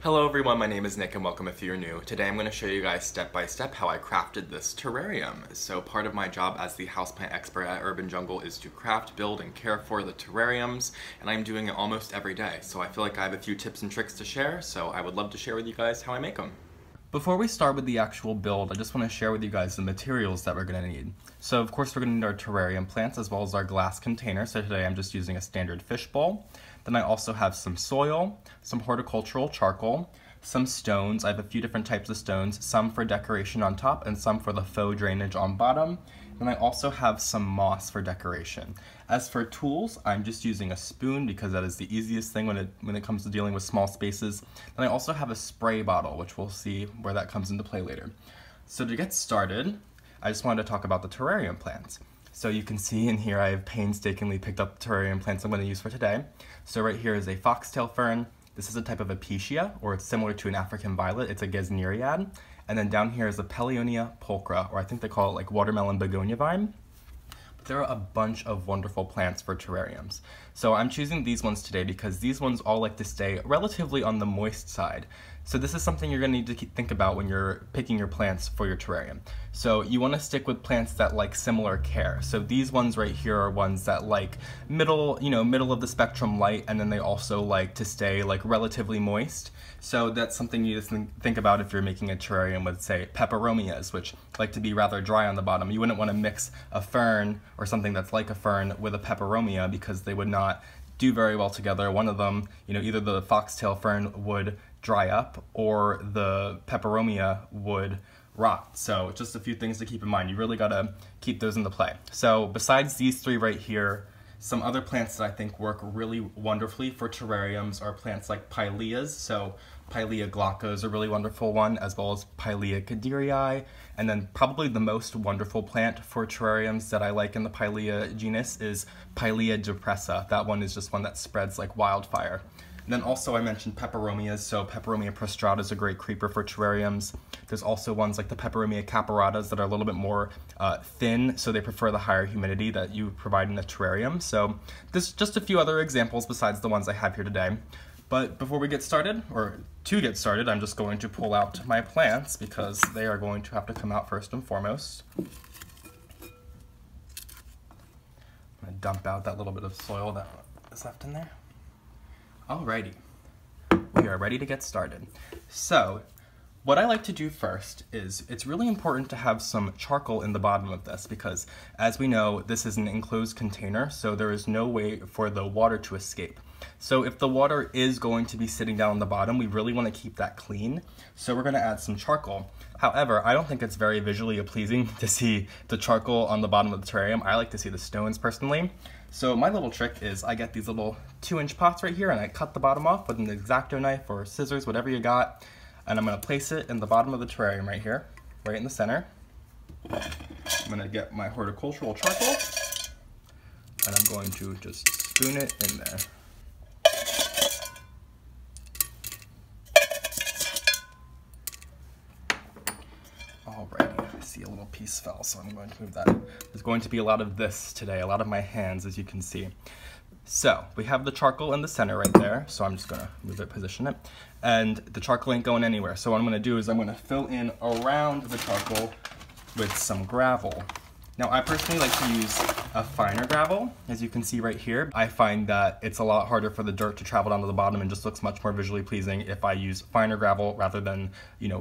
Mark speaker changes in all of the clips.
Speaker 1: Hello everyone, my name is Nick and welcome if you're new. Today I'm going to show you guys step by step how I crafted this terrarium. So part of my job as the houseplant expert at Urban Jungle is to craft, build, and care for the terrariums, and I'm doing it almost every day. So I feel like I have a few tips and tricks to share, so I would love to share with you guys how I make them. Before we start with the actual build, I just want to share with you guys the materials that we're going to need. So of course we're going to need our terrarium plants as well as our glass container. So today I'm just using a standard fish bowl. Then I also have some soil, some horticultural charcoal, some stones. I have a few different types of stones, some for decoration on top and some for the faux drainage on bottom. And I also have some moss for decoration. As for tools, I'm just using a spoon because that is the easiest thing when it comes to dealing with small spaces. Then I also have a spray bottle, which we'll see where that comes into play later. So to get started, I just wanted to talk about the terrarium plants. So you can see in here I have painstakingly picked up the terrarium plants I'm going to use for today. So right here is a foxtail fern. This is a type of Acacia, or it's similar to an African violet. It's a Gesneriad. And then down here is a Paeonia pulchra, or I think they call it like watermelon begonia vine. But there are a bunch of wonderful plants for terrariums. So I'm choosing these ones today because these ones all like to stay relatively on the moist side. So this is something you're going to need to think about when you're picking your plants for your terrarium. So you want to stick with plants that like similar care. So these ones right here are ones that like middle of the spectrum light, and then they also like to stay like relatively moist. So that's something you just think about if you're making a terrarium with, say, peperomias, which like to be rather dry on the bottom. You wouldn't want to mix a fern or something that's like a fern with a peperomia because they would not do very well together. One of them, either the foxtail fern would dry up or the peperomia would rot. So just a few things to keep in mind. You really gotta keep those into play. So besides these three right here, some other plants that I think work really wonderfully for terrariums are plants like pileas. So Pilea glauca is a really wonderful one, as well as Pilea caderii. And then probably the most wonderful plant for terrariums that I like in the Pilea genus is Pilea DEPRESSA. That one is just one that spreads like wildfire. And then also I mentioned peperomias, so Peperomia prostrata is a great creeper for terrariums. There's also ones like the Peperomia caparatas that are a little bit more thin, so they prefer the higher humidity that you provide in a terrarium. So there's just a few other examples besides the ones I have here today. But before we get started, or to get started, I'm just going to pull out my plants because they are going to have to come out first and foremost. I'm going to dump out that little bit of soil that is left in there. Alrighty, we are ready to get started. So, what I like to do first is, it's really important to have some charcoal in the bottom of this because, as we know, this is an enclosed container, so there is no way for the water to escape. So if the water is going to be sitting down on the bottom, we really want to keep that clean, so we're going to add some charcoal. However, I don't think it's very visually pleasing to see the charcoal on the bottom of the terrarium. I like to see the stones personally. So my little trick is I get these little 2-inch pots right here and I cut the bottom off with an X-Acto knife or scissors, whatever you got. And I'm going to place it in the bottom of the terrarium right here, right in the center. I'm going to get my horticultural charcoal and I'm going to just spoon it in there. Alrighty, I see a little piece fell, so I'm going to move that. There's going to be a lot of this today, a lot of my hands, as you can see. So, we have the charcoal in the center right there, so I'm just going to move it, position it. And the charcoal ain't going anywhere, so what I'm going to do is I'm going to fill in around the charcoal with some gravel. Now, I personally like to use a finer gravel, as you can see right here. I find that it's a lot harder for the dirt to travel down to the bottom and just looks much more visually pleasing if I use finer gravel rather than,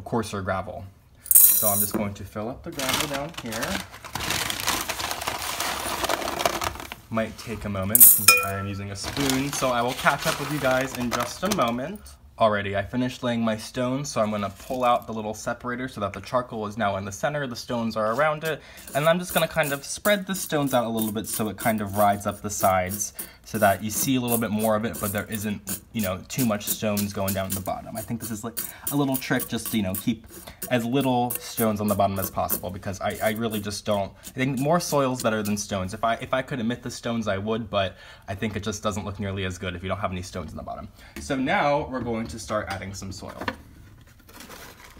Speaker 1: coarser gravel. So I'm just going to fill up the gravel down here. Might take a moment since I am using a spoon, so I will catch up with you guys in just a moment. Alrighty, I finished laying my stones, so I'm going to pull out the little separator so that the charcoal is now in the center, the stones are around it, and I'm just going to kind of spread the stones out a little bit so it kind of rides up the sides so that you see a little bit more of it, but there isn't, too much stones going down the bottom. I think this is like a little trick just to, keep as little stones on the bottom as possible because I really just don't. I think more soil is better than stones. If I could omit the stones, I would, but I think it just doesn't look nearly as good if you don't have any stones in the bottom. So now we're going to start adding some soil.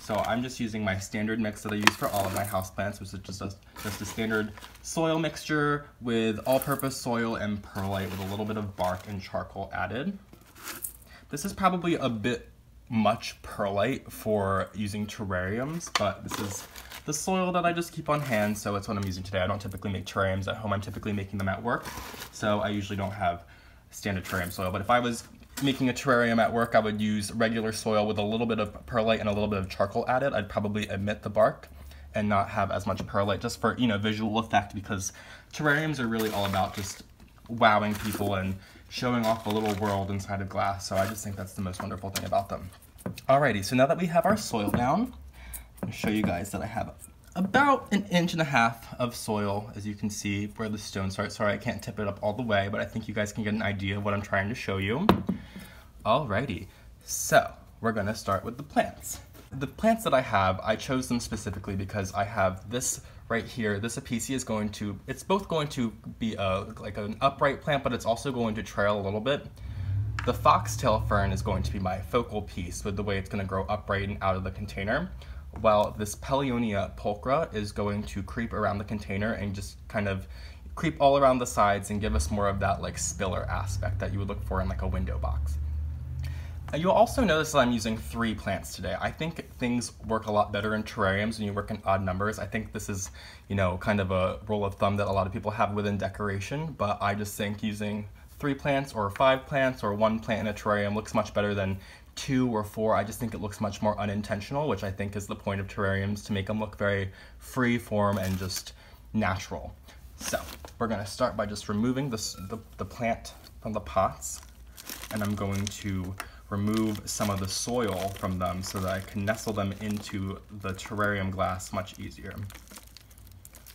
Speaker 1: So I'm just using my standard mix that I use for all of my houseplants, which is just a standard soil mixture with all-purpose soil and perlite with a little bit of bark and charcoal added. This is probably a bit much perlite for using terrariums, but this is the soil that I just keep on hand, so it's what I'm using today. I don't typically make terrariums at home. I'm typically making them at work, so I usually don't have standard terrarium soil. But if I was making a terrarium at work, I would use regular soil with a little bit of perlite and a little bit of charcoal added. I'd probably omit the bark and not have as much perlite, just for, you know, visual effect, because terrariums are really all about just wowing people and showing off a little world inside of glass. So I just think that's the most wonderful thing about them. Alrighty, so now that we have our soil down, I'm gonna show you guys that I have about 1.5 inches of soil, as you can see where the stones start. Sorry, I can't tip it up all the way, but I think you guys can get an idea of what I'm trying to show you. Alrighty, so we're gonna start with the plants. The plants that I have, I chose them specifically because I have this right here. This Apicia is going to, it's both going to be like an upright plant, but it's also going to trail a little bit. The foxtail fern is going to be my focal piece with the way it's going to grow upright and out of the container, while this Paulownia pulchra is going to creep around the container and just kind of creep all around the sides and give us more of that like spiller aspect that you would look for in like a window box. You'll also notice that I'm using 3 plants today. I think things work a lot better in terrariums when you work in odd numbers. I think this is, you know, kind of a rule of thumb that a lot of people have within decoration, but I just think using 3 plants or 5 plants or 1 plant in a terrarium looks much better than 2 or 4. I just think it looks much more unintentional, which I think is the point of terrariums, to make them look very free form and just natural. So we're gonna start by just removing the plant from the pots, and I'm going to remove some of the soil from them so that I can nestle them into the terrarium glass much easier.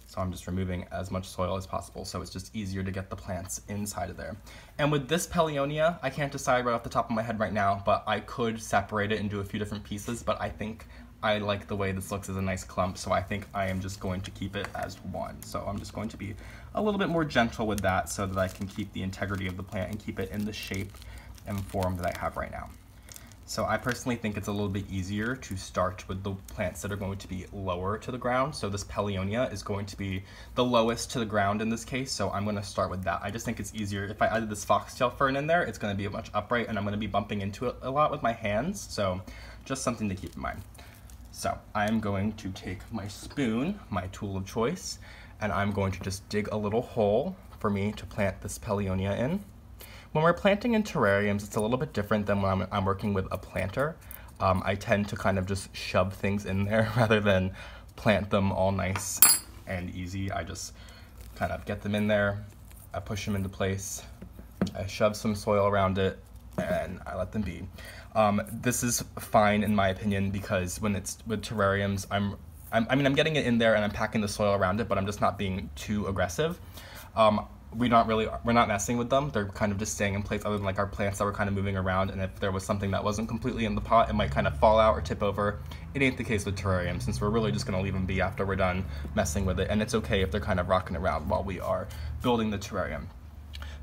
Speaker 1: So I'm just removing as much soil as possible, so it's just easier to get the plants inside of there. And with this Paulownia, I can't decide right off the top of my head right now, but I could separate it into a few different pieces, but I think I like the way this looks as a nice clump, so I think I am just going to keep it as one. So I'm just going to be a little bit more gentle with that so that I can keep the integrity of the plant and keep it in the shape and form that I have right now. So I personally think it's a little bit easier to start with the plants that are going to be lower to the ground. So this Paulownia is going to be the lowest to the ground in this case, so I'm going to start with that. I just think it's easier. If I added this foxtail fern in there, it's going to be much upright, and I'm going to be bumping into it a lot with my hands, so just something to keep in mind. So I'm going to take my spoon, my tool of choice, and I'm going to just dig a little hole for me to plant this Paulownia in. When we're planting in terrariums, it's a little bit different than when I'm working with a planter. I tend to kind of just shove things in there rather than plant them all nice and easy. I just kind of get them in there, I push them into place, I shove some soil around it, and I let them be. This is fine in my opinion, because when it's with terrariums, I mean, I'm getting it in there and I'm packing the soil around it, but I'm just not being too aggressive. We're not messing with them. They're kind of just staying in place, other than like our plants that were kind of moving around, and if there was something that wasn't completely in the pot, it might kind of fall out or tip over. It ain't the case with terrarium, since we're really just gonna leave them be after we're done messing with it, and it's okay if they're kind of rocking around while we are building the terrarium.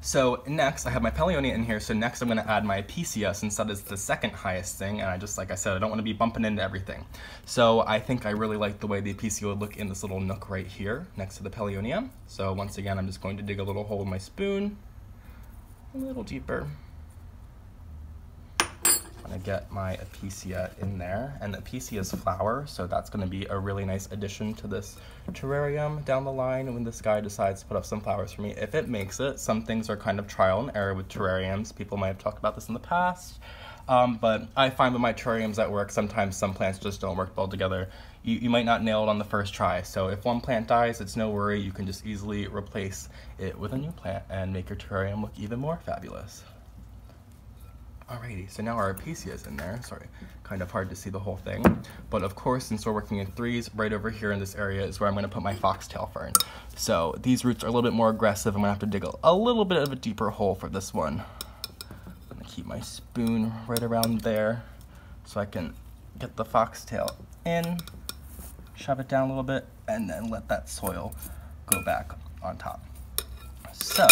Speaker 1: So next, I have my Paulownia in here, so next I'm gonna add my Apicia, since that is the second highest thing, and I just, like I said, I don't wanna be bumping into everything. So I think I really like the way the Apicia would look in this little nook right here, next to the Paulownia. So once again, I'm just going to dig a little hole with my spoon, a little deeper. I'm gonna get my Apicia in there, and the Apicia's flower, so that's gonna be a really nice addition to this terrarium down the line when this guy decides to put up some flowers for me, if it makes it. Some things are kind of trial and error with terrariums. People might have talked about this in the past, but I find with my terrariums at work, sometimes some plants just don't work well together. You might not nail it on the first try, so if one plant dies, it's no worry. You can just easily replace it with a new plant and make your terrarium look even more fabulous. Alrighty, so now our Apicia is in there. Sorry, kind of hard to see the whole thing. But of course, since we're working in 3s, right over here in this area is where I'm gonna put my foxtail fern. So these roots are a little bit more aggressive. I'm gonna have to dig a little bit of a deeper hole for this one. I'm gonna keep my spoon right around there so I can get the foxtail in, shove it down a little bit, and then let that soil go back on top. So,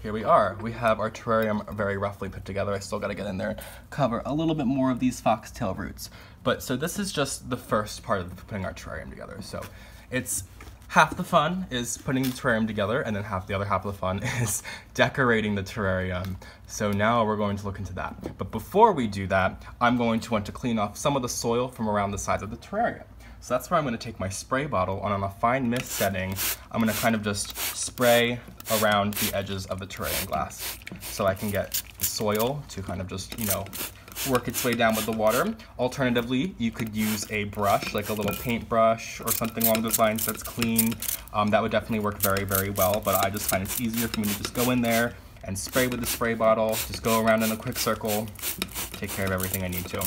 Speaker 1: here we are. We have our terrarium very roughly put together. I still gotta get in there and cover a little bit more of these foxtail roots. So this is just the first part of putting our terrarium together. So it's half the fun is putting the terrarium together, and then the other half of the fun is decorating the terrarium. So now we're going to look into that. But before we do that, I'm going to want to clean off some of the soil from around the sides of the terrarium. So that's where I'm going to take my spray bottle, and on a fine mist setting, I'm going to kind of just spray around the edges of the terrarium glass so I can get the soil to kind of just, you know, work its way down with the water. Alternatively, you could use a brush, like a little paint brush or something along those lines that's clean. That would definitely work very, very well, but I just find it's easier for me to just go in there and spray with the spray bottle, just go around in a quick circle, take care of everything I need to.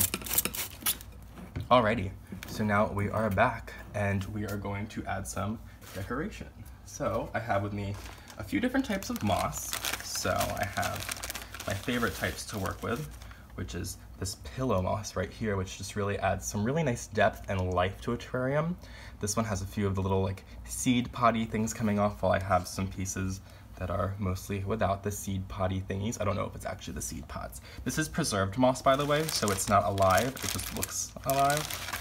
Speaker 1: Alrighty, so now we are back and we are going to add some decoration. So I have with me a few different types of moss. So I have my favorite types to work with, which is this pillow moss right here, which just really adds some really nice depth and life to a terrarium. This one has a few of the little like seed potty things coming off, while I have some pieces that are mostly without the seed potty thingies. I don't know if it's actually the seed pods. This is preserved moss, by the way, so it's not alive, it just looks alive.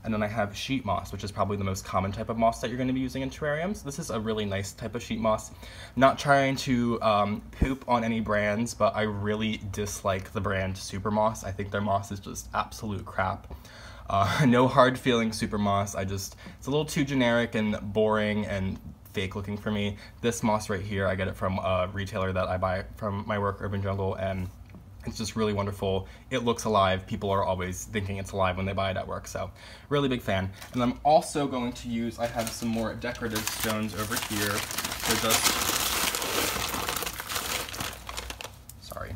Speaker 1: And then I have sheet moss, which is probably the most common type of moss that you're going to be using in terrariums. This is a really nice type of sheet moss. Not trying to poop on any brands, but I really dislike the brand Super Moss. I think their moss is just absolute crap. No hard feelings Super Moss. It's a little too generic and boring and fake looking for me. This moss right here, I get it from a retailer that I buy from my work, Urban Jungle, and it's just really wonderful. It looks alive. People are always thinking it's alive when they buy it at work, so really big fan. And I'm also going to use, I have some more decorative stones over here. They're just, sorry,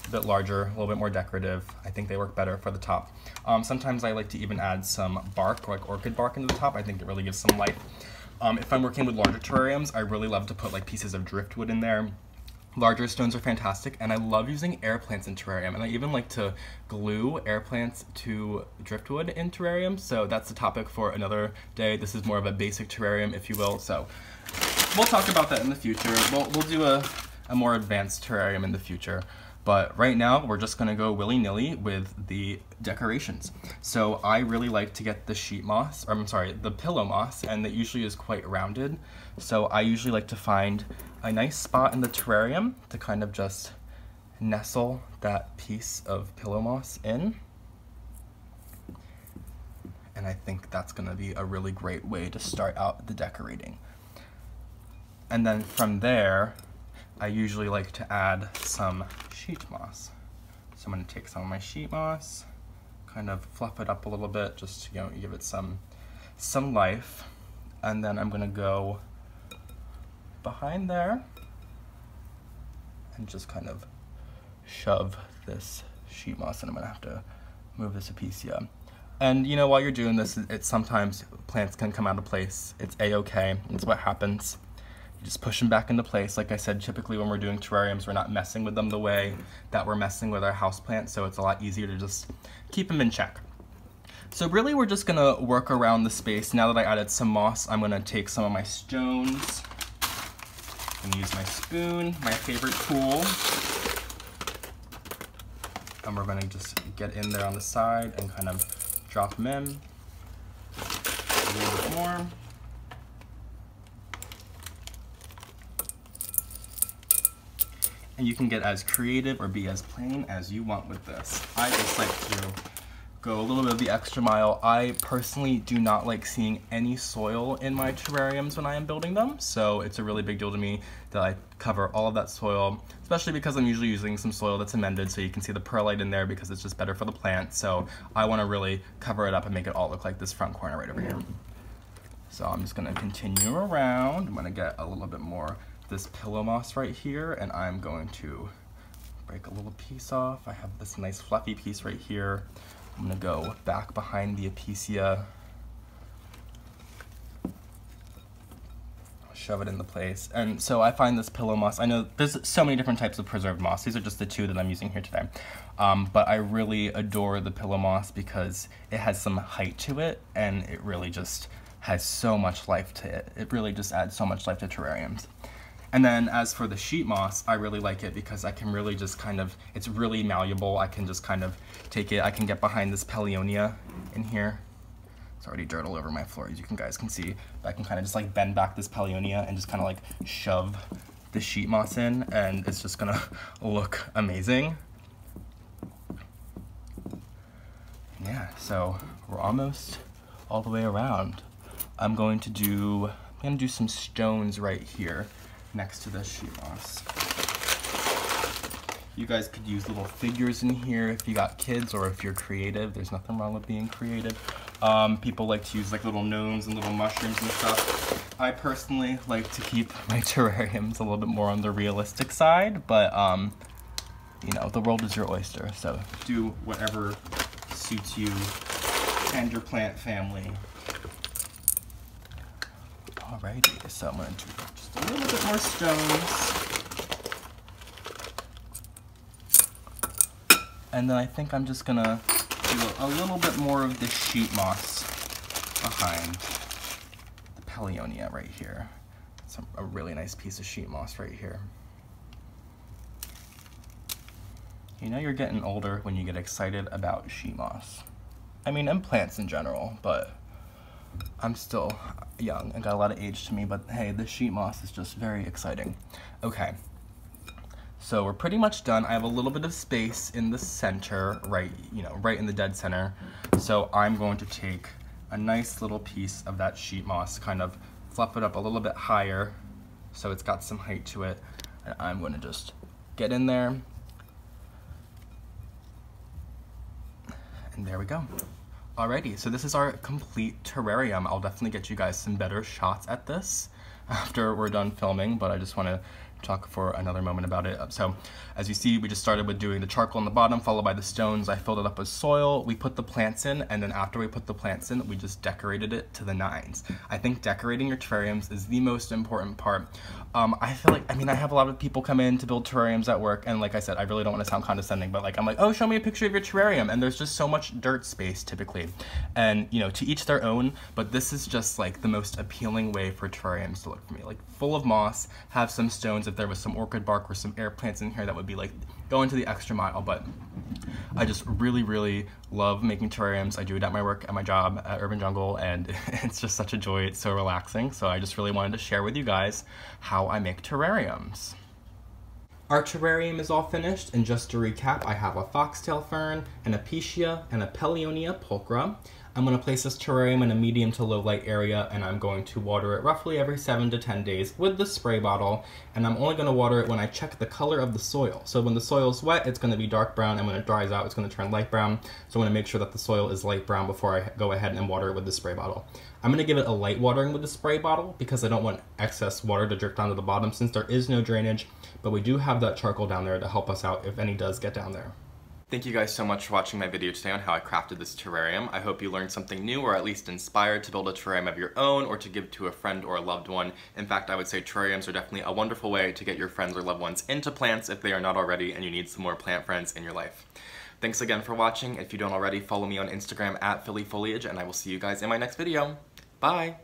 Speaker 1: a bit larger, a little bit more decorative. I think they work better for the top. Sometimes I like to even add some bark, like orchid bark into the top. I think it really gives some life. If I'm working with larger terrariums, I really love to put like pieces of driftwood in there. Larger stones are fantastic, and I love using air plants in terrarium, and I even like to glue air plants to driftwood in terrarium, so that's the topic for another day. This is more of a basic terrarium, if you will, so we'll talk about that in the future. We'll do a more advanced terrarium in the future, but right now we're just gonna go willy-nilly with the decorations. So I really like to get the sheet moss, or I'm sorry, the pillow moss, and that usually is quite rounded. So I usually like to find a nice spot in the terrarium to kind of just nestle that piece of pillow moss in. And I think that's gonna be a really great way to start out the decorating. And then from there, I usually like to add some sheet moss. So I'm gonna take some of my sheet moss, kind of fluff it up a little bit, just to, you know, give it some life. And then I'm gonna go behind there and just kind of shove this sheet moss, and I'm gonna have to move this apicia. And you know, while you're doing this, it's sometimes plants can come out of place. It's a-okay, it's what happens. You just push them back into place. Like I said, typically when we're doing terrariums, we're not messing with them the way that we're messing with our houseplants, so it's a lot easier to just keep them in check. So really we're just gonna work around the space. Now that I added some moss, I'm gonna take some of my stones and use my spoon, my favorite tool. And we're gonna just get in there on the side and kind of drop them in a little bit more. And you can get as creative or be as plain as you want with this. I just like to go a little bit of the extra mile. I personally do not like seeing any soil in my terrariums when I am building them, so it's a really big deal to me that I cover all of that soil, especially because I'm usually using some soil that's amended, so you can see the perlite in there because it's just better for the plant. So I want to really cover it up and make it all look like this front corner right over here. So I'm just going to continue around. I'm going to get a little bit more this pillow moss right here, and I'm going to break a little piece off. I have this nice fluffy piece right here. I'm gonna go back behind the apicia, shove it into place. And so I find this pillow moss, I know there's so many different types of preserved moss. These are just the two that I'm using here today. But I really adore the pillow moss because it has some height to it, and it really just has so much life to it. It really just adds so much life to terrariums. And then as for the sheet moss, I really like it because I can really just kind of, it's really malleable. I can just kind of take it, I can get behind this Paleonia in here. There's already dirt all over my floor, as you guys can see. But I can kind of just like bend back this Paulownia and just kind of like shove the sheet moss in, and it's just gonna look amazing. Yeah, so we're almost all the way around. I'm going to do some stones right here next to the sheet moss. You guys could use little figures in here if you got kids or if you're creative. There's nothing wrong with being creative. People like to use like little gnomes and little mushrooms and stuff. I personally like to keep my terrariums a little bit more on the realistic side, but you know, the world is your oyster, so do whatever suits you and your plant family. Alrighty, so I'm going to do just a little bit more stones. And then I think I'm just going to do a little bit more of the sheet moss behind the Paulownia right here. It's a really nice piece of sheet moss right here. You know you're getting older when you get excited about sheet moss. I mean, and plants in general, but I'm still young and got a lot of age to me, but hey, this sheet moss is just very exciting. Okay, so we're pretty much done. I have a little bit of space in the center, right in the dead center. So I'm going to take a nice little piece of that sheet moss, kind of fluff it up a little bit higher so it's got some height to it, and I'm going to just get in there. And there we go. Alrighty, so this is our complete terrarium. I'll definitely get you guys some better shots at this after we're done filming, but I just want to talk for another moment about it. So as you see, we just started with doing the charcoal on the bottom, followed by the stones. I filled it up with soil. We put the plants in, and then after we put the plants in, we just decorated it to the nines. I think decorating your terrariums is the most important part. I feel like, I mean, I have a lot of people come in to build terrariums at work, and like I said, I really don't want to sound condescending, but like, I'm like, oh, show me a picture of your terrarium, and there's just so much dirt space typically. And, you know, to each their own, but this is just like the most appealing way for terrariums to look for me. Like, full of moss, have some stones. If there was some orchid bark or some air plants in here, that would be like going to the extra mile. But I just really love making terrariums. I do it at my work, at my job, at Urban Jungle, and it's just such a joy. It's so relaxing. So I just really wanted to share with you guys how I make terrariums. Our terrarium is all finished, and just to recap, I have a foxtail fern, an apicia, and a Paulownia pulchra. I'm going to place this terrarium in a medium to low light area, and I'm going to water it roughly every 7 to 10 days with the spray bottle, and I'm only going to water it when I check the color of the soil. So when the soil is wet, it's going to be dark brown, and when it dries out, it's going to turn light brown. So I want to make sure that the soil is light brown before I go ahead and water it with the spray bottle. I'm going to give it a light watering with the spray bottle because I don't want excess water to drip down to the bottom since there is no drainage, but we do have that charcoal down there to help us out if any does get down there. Thank you guys so much for watching my video today on how I crafted this terrarium. I hope you learned something new or at least inspired to build a terrarium of your own or to give to a friend or a loved one. In fact, I would say terrariums are definitely a wonderful way to get your friends or loved ones into plants if they are not already and you need some more plant friends in your life. Thanks again for watching. If you don't already, follow me on Instagram at phillyfoliage, and I will see you guys in my next video. Bye!